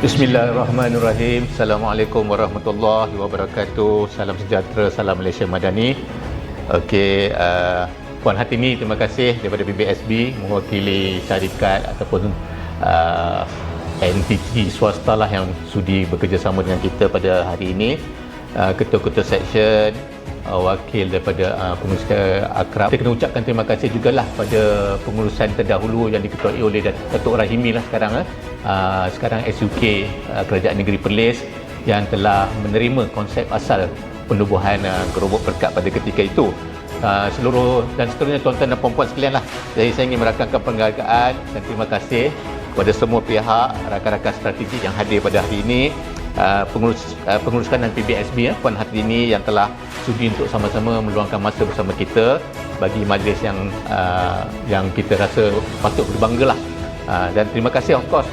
Bismillahirrahmanirrahim. Assalamualaikum warahmatullahi wabarakatuh. Salam sejahtera, salam Malaysia Madani. Okey, Puan Hatimi, terima kasih daripada BBSB mewakili syarikat ataupun entiti swasta lah yang sudi bekerjasama dengan kita pada hari ini. Ketua-ketua seksyen, wakil daripada pengurus akrab. Kita kena ucapkan terima kasih jugalah pada pengurusan terdahulu yang diketuai oleh Datuk Rahimi lah sekarang SUK Kerajaan Negeri Perlis yang telah menerima konsep asal penubuhan gerobok berkat pada ketika itu. Seluruh dan seterusnya tuan-tuan dan puan-puan sekalian lah. Jadi saya ingin merakamkan penghargaan dan terima kasih kepada semua pihak, rakan-rakan strategik yang hadir pada hari ini. Pengurus kanan PBSB Puan Hatimi yang telah sudi untuk sama-sama meluangkan masa bersama kita bagi majlis yang kita rasa patut berbanggalah. Dan terima kasih of course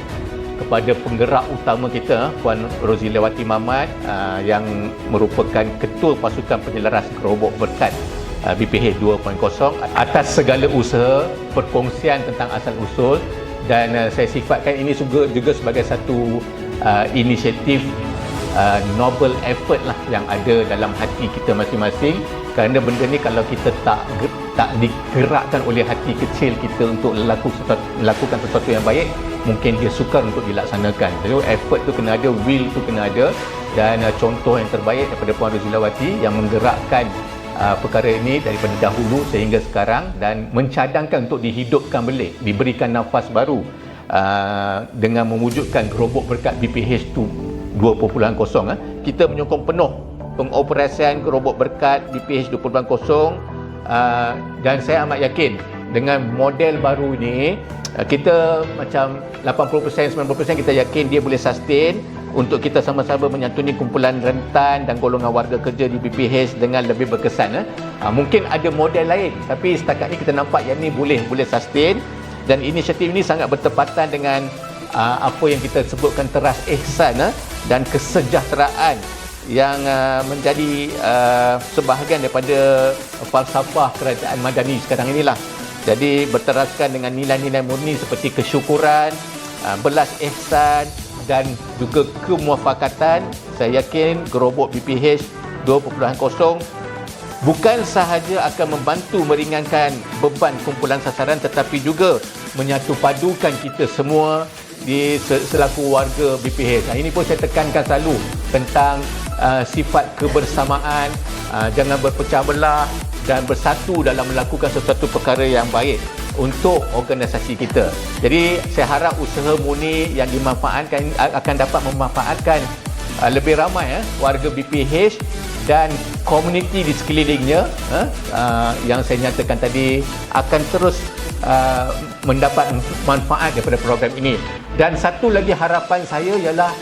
kepada penggerak utama kita Puan Rozilawati Mamat yang merupakan ketua pasukan penyelaras gerobok berkat BPH 2.0 atas segala usaha perkongsian tentang asal usul, dan saya sifatkan ini juga sebagai satu inisiatif noble effort lah yang ada dalam hati kita masing-masing, kerana benda ni kalau kita tak digerakkan oleh hati kecil kita untuk melakukan sesuatu yang baik, mungkin dia sukar untuk dilaksanakan. Jadi effort tu kena ada, will tu kena ada, dan contoh yang terbaik daripada Puan Rozilawati yang menggerakkan perkara ini daripada dahulu sehingga sekarang dan mencadangkan untuk dihidupkan balik, diberikan nafas baru dengan mewujudkan gerobok berkat BPH 2.0. Kita menyokong penuh pengoperasian gerobok berkat BPH 2.0 dan saya amat yakin dengan model baru ini kita macam 80%, 90% kita yakin dia boleh sustain untuk kita sama-sama menyantuni kumpulan rentan dan golongan warga kerja di BPH dengan lebih berkesan. Mungkin ada model lain, tapi setakat ni kita nampak yang ni boleh sustain, dan inisiatif ini sangat bertepatan dengan apa yang kita sebutkan teras ihsan dan kesejahteraan yang menjadi sebahagian daripada falsafah kerajaan Madani sekarang inilah. Jadi berteraskan dengan nilai-nilai murni seperti kesyukuran, belas ihsan dan juga kemuafakatan. Saya yakin gerobok BPH 2.0 bukan sahaja akan membantu meringankan beban kumpulan sasaran, tetapi juga menyatu padukan kita semua di selaku warga BPH. Ini pun saya tekankan selalu tentang sifat kebersamaan, jangan berpecah belah dan bersatu dalam melakukan sesuatu perkara yang baik untuk organisasi kita. Jadi saya harap usaha murni yang dimanfaatkan akan dapat memanfaatkan lebih ramai warga BPH dan komuniti di sekelilingnya yang saya nyatakan tadi akan terus mendapat manfaat daripada program ini. Dan satu lagi harapan saya ialah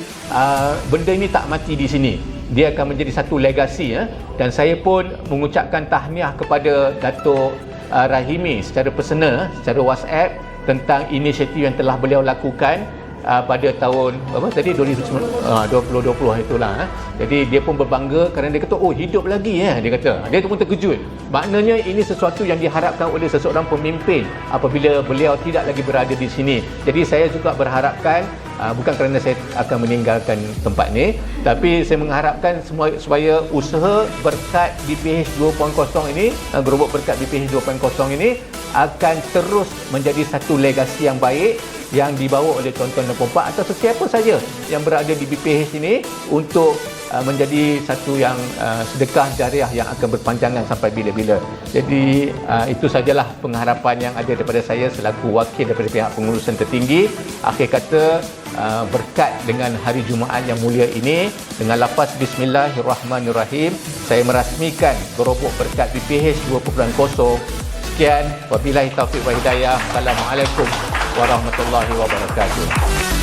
benda ini tak mati di sini. Dia akan menjadi satu legasi dan saya pun mengucapkan tahniah kepada Datuk Rahimi secara personal, secara WhatsApp tentang inisiatif yang telah beliau lakukan pada tahun 2020 itulah. Jadi dia pun berbangga kerana dia kata hidup lagi dia kata. Dia pun terkejut. Maknanya ini sesuatu yang diharapkan oleh seseorang pemimpin apabila beliau tidak lagi berada di sini. Jadi saya juga berharapkan bukan kerana saya akan meninggalkan tempat ni, tapi saya mengharapkan supaya usaha berkat BPH 2.0 ini, gerobok berkat BPH 2.0 ini akan terus menjadi satu legasi yang baik yang dibawa oleh tuan-tuan dan puan-puan atau sesiapa saja yang berada di BPH ini untuk menjadi satu yang sedekah jariah yang akan berpanjangan sampai bila-bila. Jadi itu sajalah pengharapan yang ada daripada saya selaku wakil daripada pihak pengurusan tertinggi. Akhir kata, berkat dengan hari Jumaat yang mulia ini, dengan lafaz Bismillahirrahmanirrahim, saya merasmikan gerobok berkat BPH 2.0. Sekian, wabillahi taufiq wa hidayah. Assalamualaikum warahmatullahi wabarakatuh.